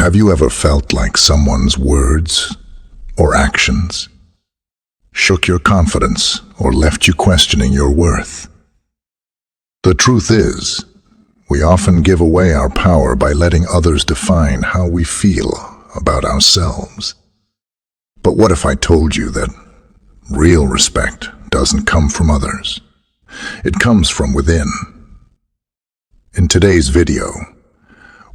Have you ever felt like someone's words or actions shook your confidence or left you questioning your worth? The truth is, we often give away our power by letting others define how we feel about ourselves. But what if I told you that real respect doesn't come from others? It comes from within. In today's video,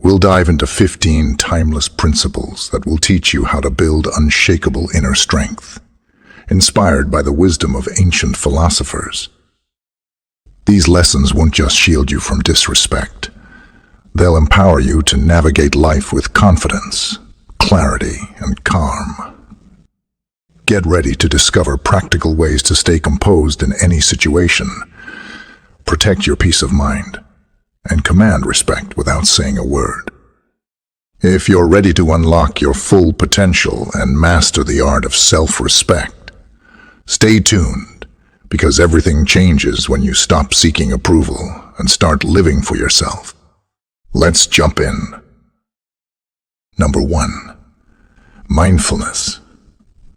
we'll dive into 15 timeless principles that will teach you how to build unshakable inner strength, inspired by the wisdom of ancient philosophers. These lessons won't just shield you from disrespect. They'll empower you to navigate life with confidence, clarity, and calm. Get ready to discover practical ways to stay composed in any situation, protect your peace of mind, and command respect without saying a word. If you're ready to unlock your full potential and master the art of self-respect, stay tuned, because everything changes when you stop seeking approval and start living for yourself. Let's jump in. Number 1. Mindfulness,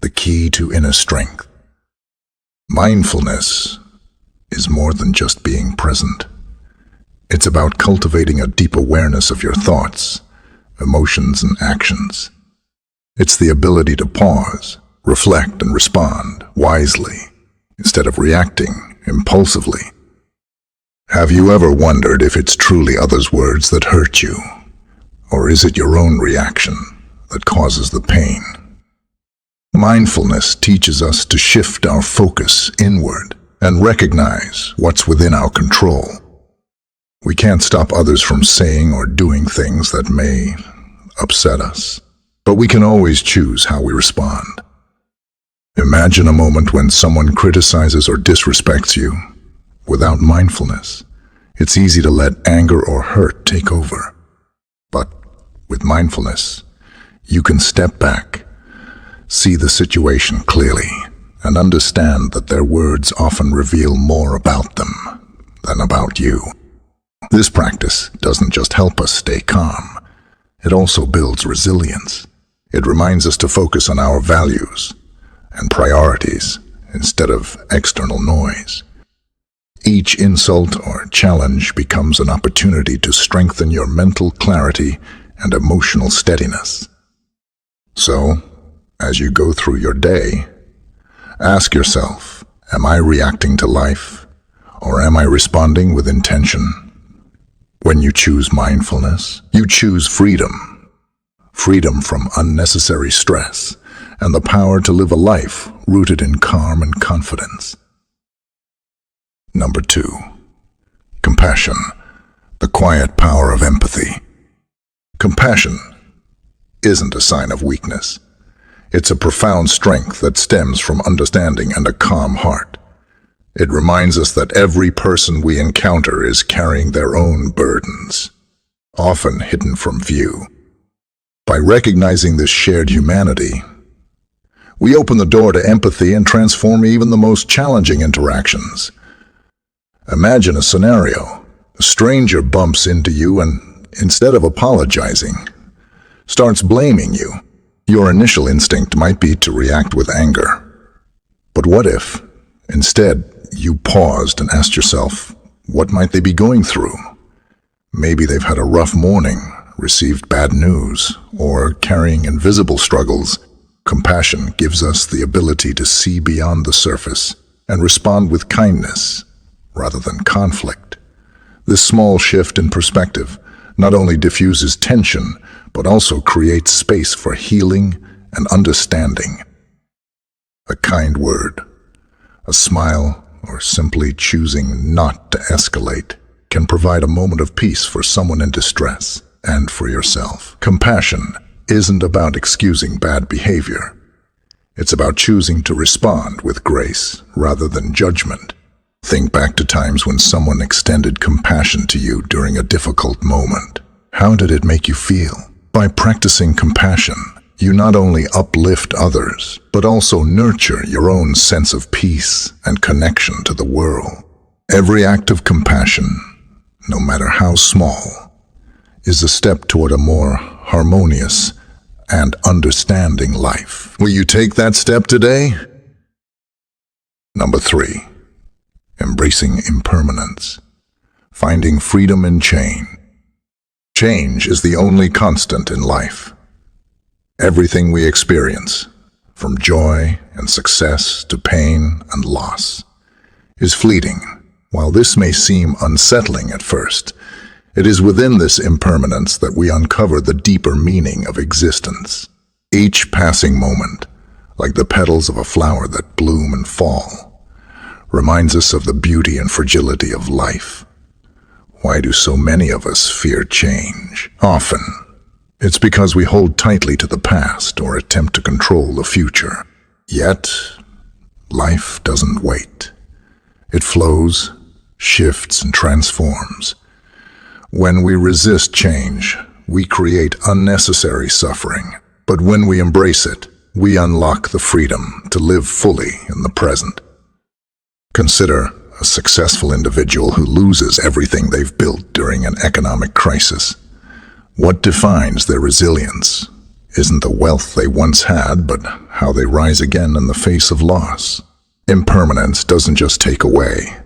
the key to inner strength. Mindfulness is more than just being present. It's about cultivating a deep awareness of your thoughts, emotions, and actions. It's the ability to pause, reflect, and respond wisely instead of reacting impulsively. Have you ever wondered if it's truly others' words that hurt you, or is it your own reaction that causes the pain? Mindfulness teaches us to shift our focus inward and recognize what's within our control. We can't stop others from saying or doing things that may upset us, but we can always choose how we respond. Imagine a moment when someone criticizes or disrespects you. Without mindfulness, it's easy to let anger or hurt take over. But with mindfulness, you can step back, see the situation clearly, and understand that their words often reveal more about them than about you. This practice doesn't just help us stay calm, it also builds resilience. It reminds us to focus on our values and priorities instead of external noise. Each insult or challenge becomes an opportunity to strengthen your mental clarity and emotional steadiness. So, as you go through your day, ask yourself, am I reacting to life, or am I responding with intention? When you choose mindfulness, you choose freedom. Freedom from unnecessary stress and the power to live a life rooted in calm and confidence. Number 2. Compassion, the quiet power of empathy. Compassion isn't a sign of weakness. It's a profound strength that stems from understanding and a calm heart. It reminds us that every person we encounter is carrying their own burdens, often hidden from view. By recognizing this shared humanity, we open the door to empathy and transform even the most challenging interactions. Imagine a scenario. A stranger bumps into you and, instead of apologizing, starts blaming you. Your initial instinct might be to react with anger. But what if, instead, you paused and asked yourself, what might they be going through? Maybe they've had a rough morning, received bad news, or carrying invisible struggles. Compassion gives us the ability to see beyond the surface and respond with kindness rather than conflict. This small shift in perspective not only diffuses tension, but also creates space for healing and understanding. A kind word, a smile, or simply choosing not to escalate can provide a moment of peace for someone in distress and for yourself. Compassion isn't about excusing bad behavior. It's about choosing to respond with grace rather than judgment. Think back to times when someone extended compassion to you during a difficult moment. How did it make you feel? By practicing compassion, you not only uplift others, but also nurture your own sense of peace and connection to the world. Every act of compassion, no matter how small, is a step toward a more harmonious and understanding life. Will you take that step today? Number 3, embracing impermanence, finding freedom in change. Change is the only constant in life. Everything we experience, from joy and success to pain and loss, is fleeting. While this may seem unsettling at first, it is within this impermanence that we uncover the deeper meaning of existence. Each passing moment, like the petals of a flower that bloom and fall, reminds us of the beauty and fragility of life. Why do so many of us fear change? Often, it's because we hold tightly to the past or attempt to control the future. Yet, life doesn't wait. It flows, shifts, and transforms. When we resist change, we create unnecessary suffering. But when we embrace it, we unlock the freedom to live fully in the present. Consider a successful individual who loses everything they've built during an economic crisis. What defines their resilience isn't the wealth they once had, but how they rise again in the face of loss. Impermanence doesn't just take away.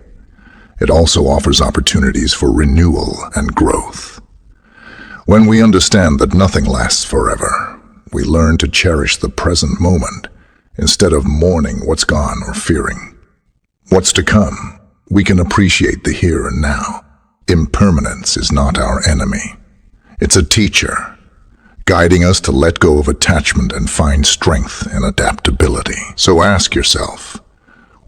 It also offers opportunities for renewal and growth. When we understand that nothing lasts forever, we learn to cherish the present moment instead of mourning what's gone or fearing what's to come. We can appreciate the here and now. Impermanence is not our enemy. It's a teacher, guiding us to let go of attachment and find strength and adaptability. So ask yourself,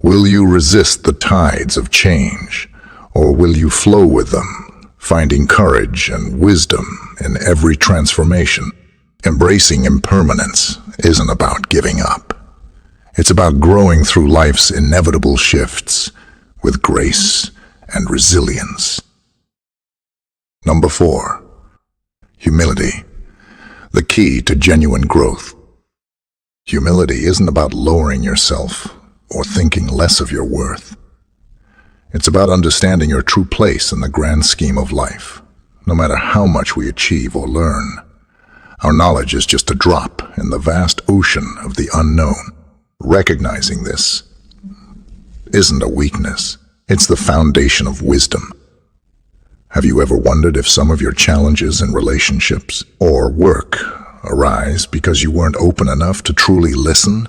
will you resist the tides of change, or will you flow with them, finding courage and wisdom in every transformation? Embracing impermanence isn't about giving up. It's about growing through life's inevitable shifts with grace and resilience. Number 4, humility, the key to genuine growth. Humility isn't about lowering yourself or thinking less of your worth. It's about understanding your true place in the grand scheme of life. No matter how much we achieve or learn, our knowledge is just a drop in the vast ocean of the unknown. Recognizing this isn't a weakness. It's the foundation of wisdom. Have you ever wondered if some of your challenges in relationships or work arise because you weren't open enough to truly listen?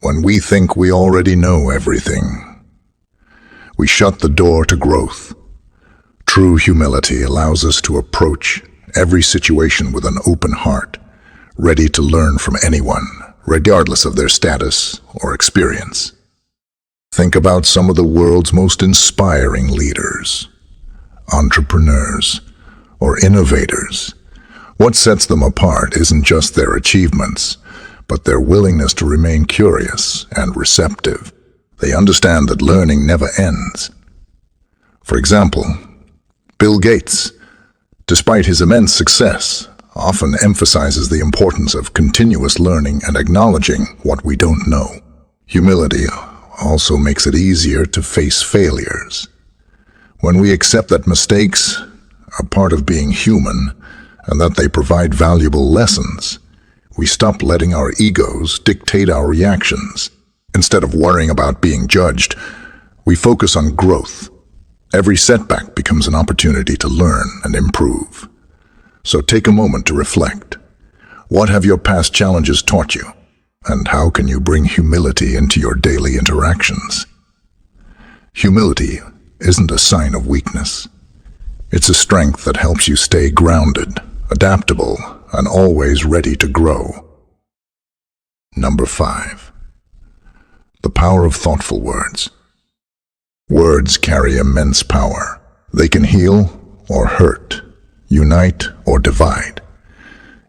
When we think we already know everything, we shut the door to growth. True humility allows us to approach every situation with an open heart, ready to learn from anyone, regardless of their status or experience. Think about some of the world's most inspiring leaders, entrepreneurs, or innovators. What sets them apart isn't just their achievements, but their willingness to remain curious and receptive. They understand that learning never ends. For example, Bill Gates, despite his immense success, often emphasizes the importance of continuous learning and acknowledging what we don't know. Humility also makes it easier to face failures. When we accept that mistakes are part of being human and that they provide valuable lessons, we stop letting our egos dictate our reactions. Instead of worrying about being judged, we focus on growth. Every setback becomes an opportunity to learn and improve. So take a moment to reflect. What have your past challenges taught you? And how can you bring humility into your daily interactions? Humility isn't a sign of weakness. It's a strength that helps you stay grounded, adaptable, and always ready to grow. Number 5, the power of thoughtful words. Words carry immense power. They can heal or hurt, unite or divide.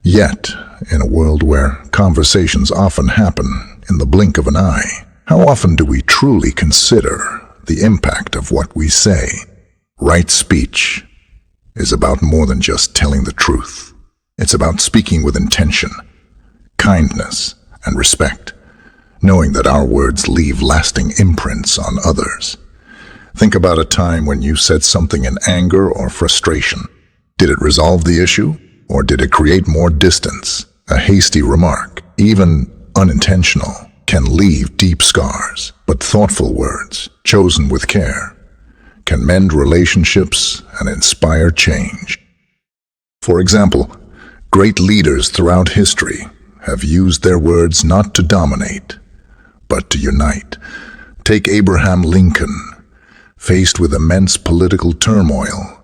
Yet, in a world where conversations often happen in the blink of an eye, how often do we truly consider the impact of what we say? Right speech is about more than just telling the truth. It's about speaking with intention, kindness, and respect, knowing that our words leave lasting imprints on others. Think about a time when you said something in anger or frustration. Did it resolve the issue, or did it create more distance? A hasty remark, even unintentional, can leave deep scars, but thoughtful words, chosen with care, can mend relationships and inspire change. For example, great leaders throughout history have used their words not to dominate, but to unite. Take Abraham Lincoln. Faced with immense political turmoil,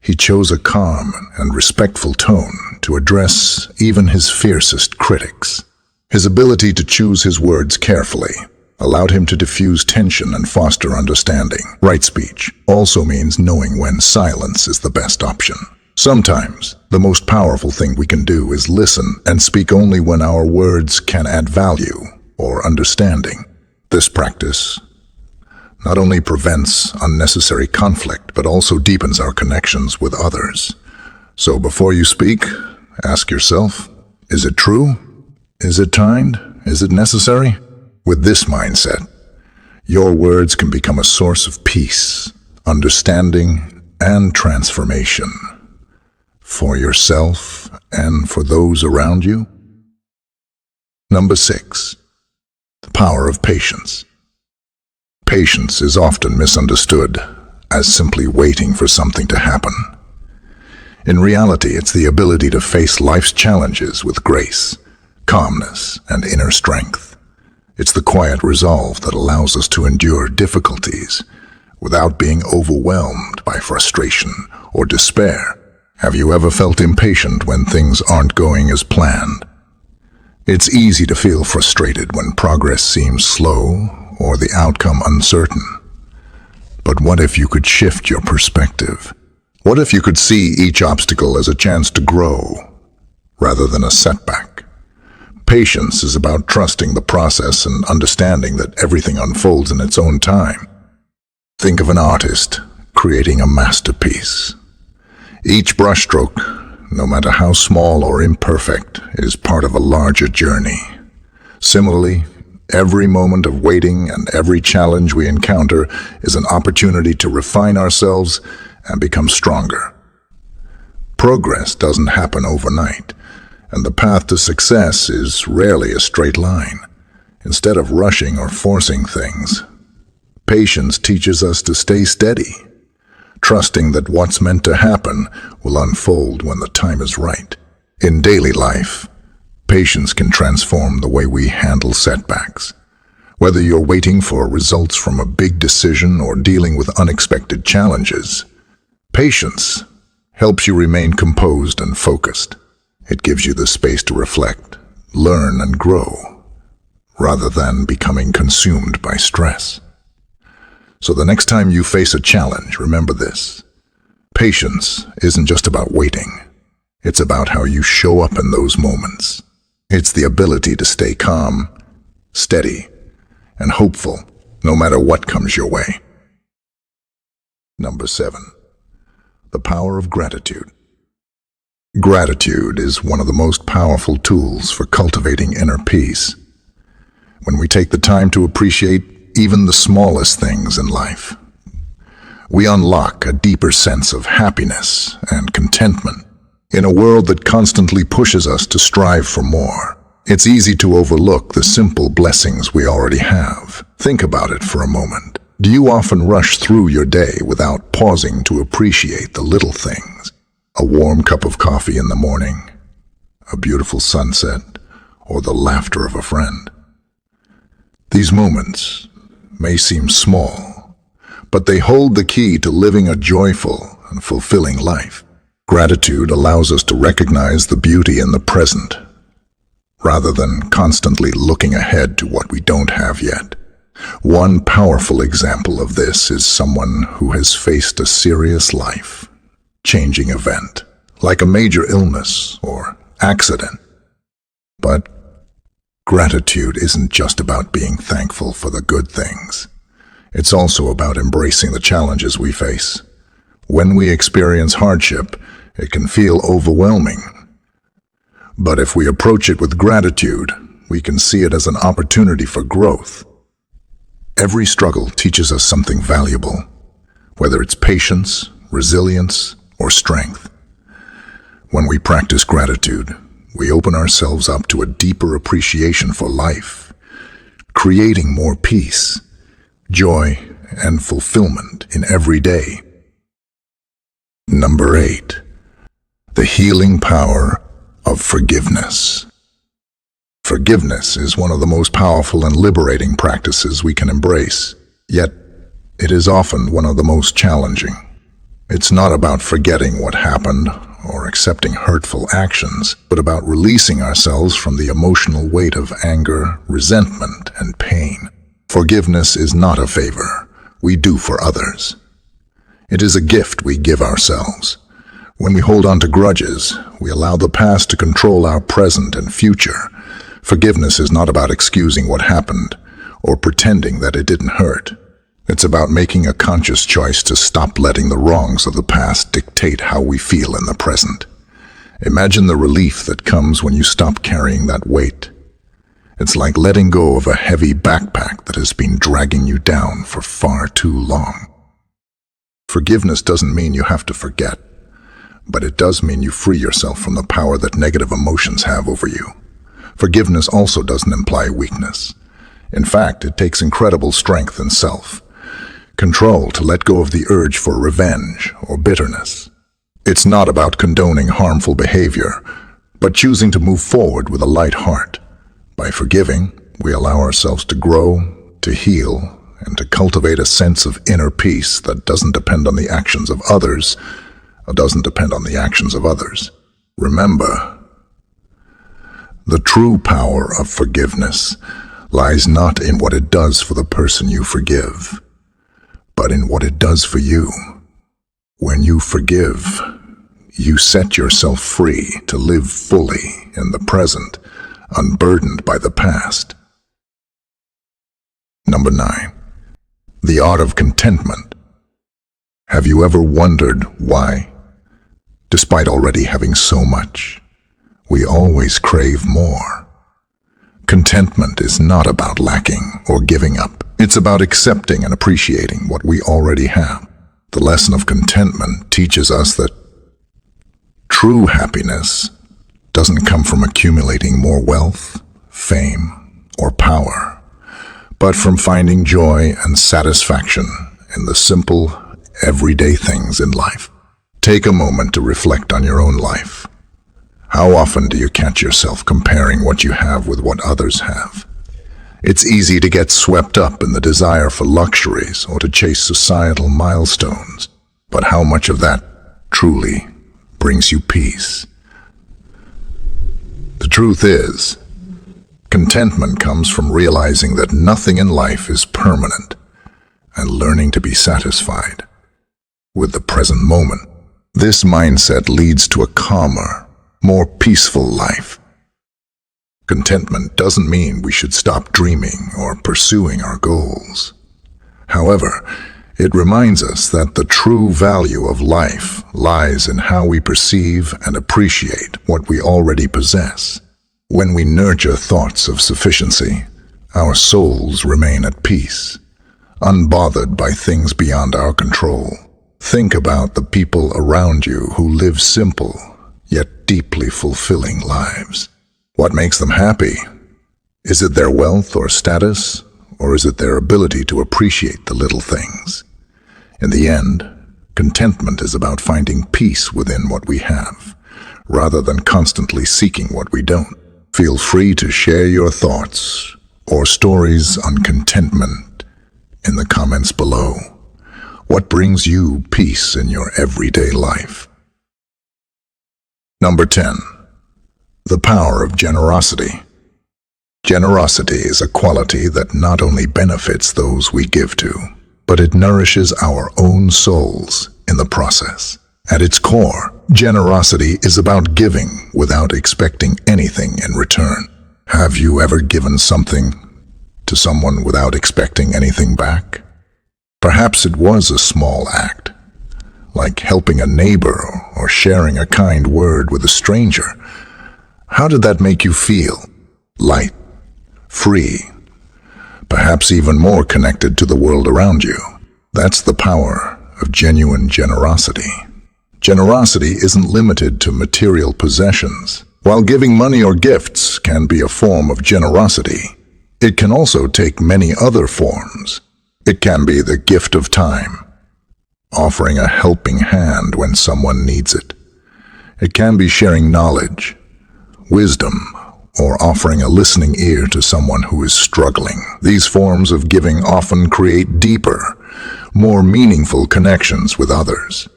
he chose a calm and respectful tone to address even his fiercest critics. His ability to choose his words carefully allowed him to diffuse tension and foster understanding. Right speech also means knowing when silence is the best option. Sometimes, the most powerful thing we can do is listen and speak only when our words can add value or understanding. This practice not only prevents unnecessary conflict, but also deepens our connections with others. So before you speak, ask yourself, is it true? Is it kind? Is it necessary? With this mindset, your words can become a source of peace, understanding, and transformation for yourself and for those around you. Number 6, the power of patience. Patience is often misunderstood as simply waiting for something to happen. In reality, it's the ability to face life's challenges with grace, calmness, and inner strength. It's the quiet resolve that allows us to endure difficulties without being overwhelmed by frustration or despair. Have you ever felt impatient when things aren't going as planned? It's easy to feel frustrated when progress seems slow or the outcome uncertain. But what if you could shift your perspective? What if you could see each obstacle as a chance to grow rather than a setback? Patience is about trusting the process and understanding that everything unfolds in its own time. Think of an artist creating a masterpiece. Each brushstroke, no matter how small or imperfect, is part of a larger journey. Similarly, every moment of waiting and every challenge we encounter is an opportunity to refine ourselves and become stronger. Progress doesn't happen overnight, and the path to success is rarely a straight line. Instead of rushing or forcing things, patience teaches us to stay steady, trusting that what's meant to happen will unfold when the time is right. In daily life, patience can transform the way we handle setbacks. Whether you're waiting for results from a big decision or dealing with unexpected challenges, patience helps you remain composed and focused. It gives you the space to reflect, learn, and grow, rather than becoming consumed by stress. So the next time you face a challenge, remember this. Patience isn't just about waiting. It's about how you show up in those moments. It's the ability to stay calm, steady, and hopeful, no matter what comes your way. Number 7, the power of gratitude. Gratitude is one of the most powerful tools for cultivating inner peace. When we take the time to appreciate even the smallest things in life, we unlock a deeper sense of happiness and contentment. In a world that constantly pushes us to strive for more, it's easy to overlook the simple blessings we already have. Think about it for a moment. Do you often rush through your day without pausing to appreciate the little things? A warm cup of coffee in the morning, a beautiful sunset, or the laughter of a friend. These moments may seem small, but they hold the key to living a joyful and fulfilling life. Gratitude allows us to recognize the beauty in the present, rather than constantly looking ahead to what we don't have yet. One powerful example of this is someone who has faced a serious life-changing event, like a major illness or accident. But gratitude isn't just about being thankful for the good things. It's also about embracing the challenges we face. When we experience hardship, it can feel overwhelming. But if we approach it with gratitude, we can see it as an opportunity for growth. Every struggle teaches us something valuable, whether it's patience, resilience, or strength. When we practice gratitude, we open ourselves up to a deeper appreciation for life, creating more peace, joy, and fulfillment in every day. Number 8. The healing power of forgiveness. Forgiveness is one of the most powerful and liberating practices we can embrace, yet it is often one of the most challenging. It's not about forgetting what happened or accepting hurtful actions, but about releasing ourselves from the emotional weight of anger, resentment, and pain. Forgiveness is not a favor we do for others. It is a gift we give ourselves. When we hold on to grudges, we allow the past to control our present and future. Forgiveness is not about excusing what happened or pretending that it didn't hurt. It's about making a conscious choice to stop letting the wrongs of the past dictate how we feel in the present. Imagine the relief that comes when you stop carrying that weight. It's like letting go of a heavy backpack that has been dragging you down for far too long. Forgiveness doesn't mean you have to forget, but it does mean you free yourself from the power that negative emotions have over you. Forgiveness also doesn't imply weakness. In fact, it takes incredible strength and self-control to let go of the urge for revenge or bitterness. It's not about condoning harmful behavior, but choosing to move forward with a light heart. By forgiving, we allow ourselves to grow, to heal, and to cultivate a sense of inner peace that doesn't depend on the actions of others, Remember, the true power of forgiveness lies not in what it does for the person you forgive, but in what it does for you. When you forgive, you set yourself free to live fully in the present, unburdened by the past. Number 9. The art of contentment. Have you ever wondered why, despite already having so much, we always crave more? Contentment is not about lacking or giving up. It's about accepting and appreciating what we already have. The lesson of contentment teaches us that true happiness doesn't come from accumulating more wealth, fame, or power, but from finding joy and satisfaction in the simple, everyday things in life. Take a moment to reflect on your own life. How often do you catch yourself comparing what you have with what others have? It's easy to get swept up in the desire for luxuries or to chase societal milestones, but how much of that truly brings you peace? The truth is, contentment comes from realizing that nothing in life is permanent and learning to be satisfied with the present moment. This mindset leads to a calmer, more peaceful life. Contentment doesn't mean we should stop dreaming or pursuing our goals. However, it reminds us that the true value of life lies in how we perceive and appreciate what we already possess. When we nurture thoughts of sufficiency, our souls remain at peace, unbothered by things beyond our control. Think about the people around you who live simple, yet deeply fulfilling lives. What makes them happy? Is it their wealth or status, or is it their ability to appreciate the little things? In the end, contentment is about finding peace within what we have, rather than constantly seeking what we don't. Feel free to share your thoughts or stories on contentment in the comments below. What brings you peace in your everyday life? Number 10. The power of generosity. Generosity is a quality that not only benefits those we give to, but it nourishes our own souls in the process. At its core, generosity is about giving without expecting anything in return. Have you ever given something to someone without expecting anything back? Perhaps it was a small act, like helping a neighbor or sharing a kind word with a stranger. How did that make you feel? Light, free, perhaps even more connected to the world around you. That's the power of genuine generosity. Generosity isn't limited to material possessions. While giving money or gifts can be a form of generosity, it can also take many other forms. It can be the gift of time, offering a helping hand when someone needs it. It can be sharing knowledge, wisdom, or offering a listening ear to someone who is struggling. These forms of giving often create deeper, more meaningful connections with others.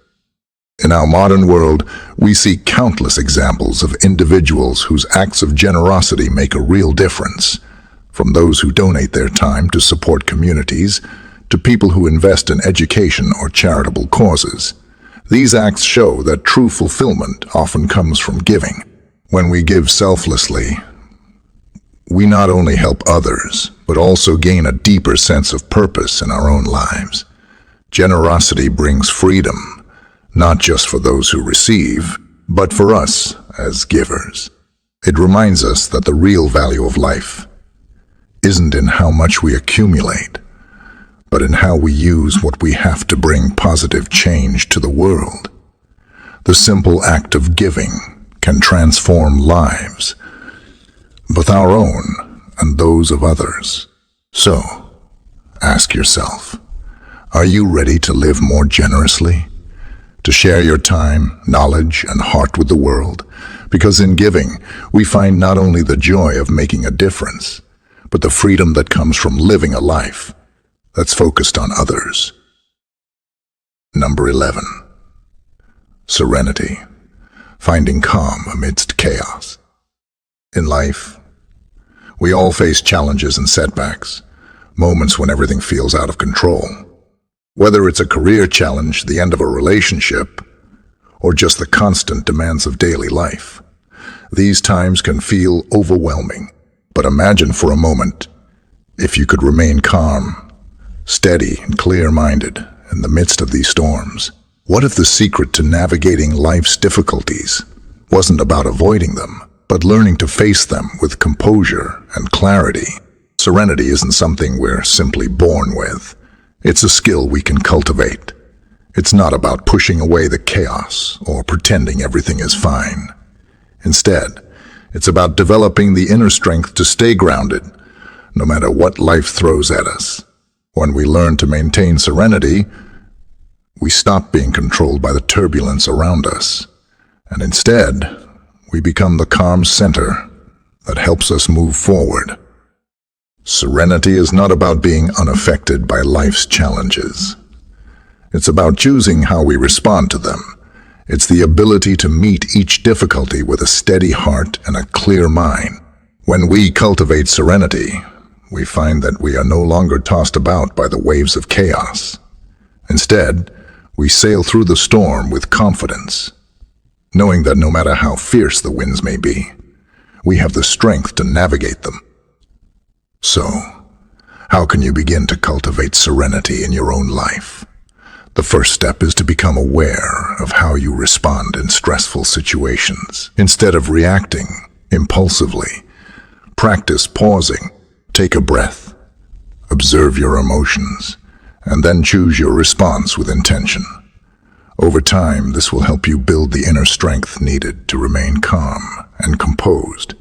In our modern world, we see countless examples of individuals whose acts of generosity make a real difference, from those who donate their time to support communities to people who invest in education or charitable causes. These acts show that true fulfillment often comes from giving. When we give selflessly, we not only help others, but also gain a deeper sense of purpose in our own lives. Generosity brings freedom, not just for those who receive, but for us as givers. It reminds us that the real value of life isn't in how much we accumulate, but in how we use what we have to bring positive change to the world. The simple act of giving can transform lives, both our own and those of others. So, ask yourself, are you ready to live more generously? To share your time, knowledge, and heart with the world? Because in giving, we find not only the joy of making a difference, but the freedom that comes from living a life that's focused on others. Number 11. Serenity. Finding calm amidst chaos. In life, we all face challenges and setbacks, moments when everything feels out of control. Whether it's a career challenge, the end of a relationship, or just the constant demands of daily life, these times can feel overwhelming. But imagine for a moment if you could remain calm, steady, and clear-minded in the midst of these storms. What if the secret to navigating life's difficulties wasn't about avoiding them, but learning to face them with composure and clarity? Serenity isn't something we're simply born with. It's a skill we can cultivate. It's not about pushing away the chaos or pretending everything is fine. Instead, it's about developing the inner strength to stay grounded, no matter what life throws at us. When we learn to maintain serenity, we stop being controlled by the turbulence around us, and instead, we become the calm center that helps us move forward. Serenity is not about being unaffected by life's challenges. It's about choosing how we respond to them. It's the ability to meet each difficulty with a steady heart and a clear mind. When we cultivate serenity, we find that we are no longer tossed about by the waves of chaos. Instead, we sail through the storm with confidence, knowing that no matter how fierce the winds may be, we have the strength to navigate them. So, how can you begin to cultivate serenity in your own life? The first step is to become aware of how you respond in stressful situations. Instead of reacting impulsively, practice pausing. Take a breath, observe your emotions, and then choose your response with intention. Over time, this will help you build the inner strength needed to remain calm and composed,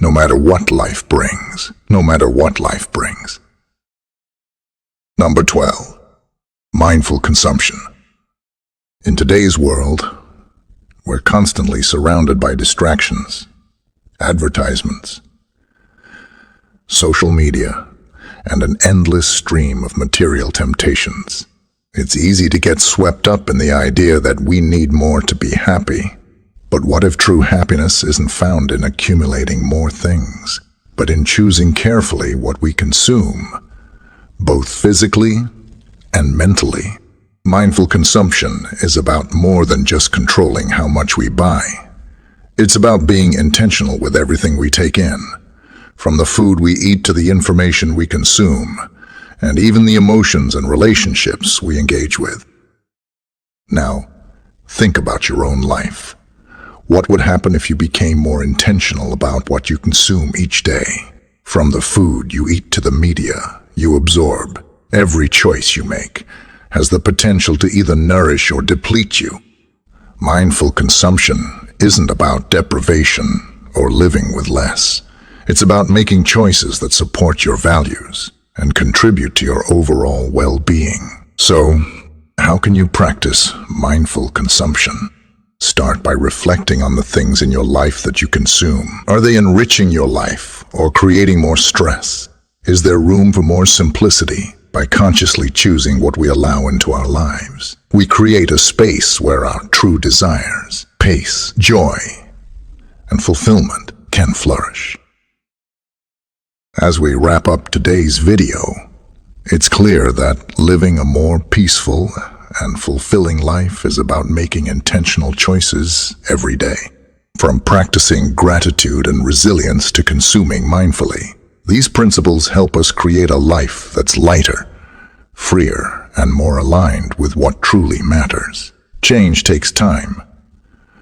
no matter what life brings. Number 12. Mindful consumption. In today's world, we're constantly surrounded by distractions, advertisements, social media, and an endless stream of material temptations. It's easy to get swept up in the idea that we need more to be happy. But what if true happiness isn't found in accumulating more things, but in choosing carefully what we consume, both physically and mentally? Mindful consumption is about more than just controlling how much we buy. It's about being intentional with everything we take in, from the food we eat to the information we consume, and even the emotions and relationships we engage with. Now, think about your own life. What would happen if you became more intentional about what you consume each day? From the food you eat to the media you absorb, every choice you make has the potential to either nourish or deplete you. Mindful consumption isn't about deprivation or living with less. It's about making choices that support your values and contribute to your overall well-being. So, how can you practice mindful consumption? Start by reflecting on the things in your life that you consume. Are they enriching your life or creating more stress? Is there room for more simplicity? By consciously choosing what we allow into our lives, we create a space where our true desires, peace, joy, and fulfillment can flourish. As we wrap up today's video, it's clear that living a more peaceful and fulfilling life is about making intentional choices every day. From practicing gratitude and resilience to consuming mindfully, these principles help us create a life that's lighter, freer, and more aligned with what truly matters. Change takes time,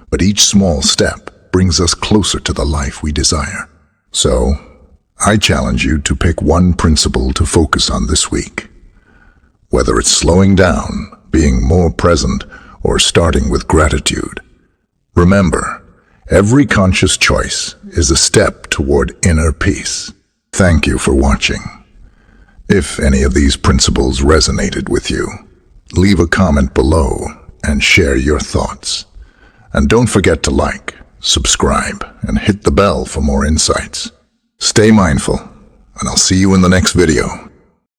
but each small step brings us closer to the life we desire. So, I challenge you to pick one principle to focus on this week. Whether it's slowing down, being more present, or starting with gratitude, remember, every conscious choice is a step toward inner peace. Thank you for watching. If any of these principles resonated with you, leave a comment below and share your thoughts. And don't forget to like, subscribe, and hit the bell for more insights. Stay mindful, and I'll see you in the next video.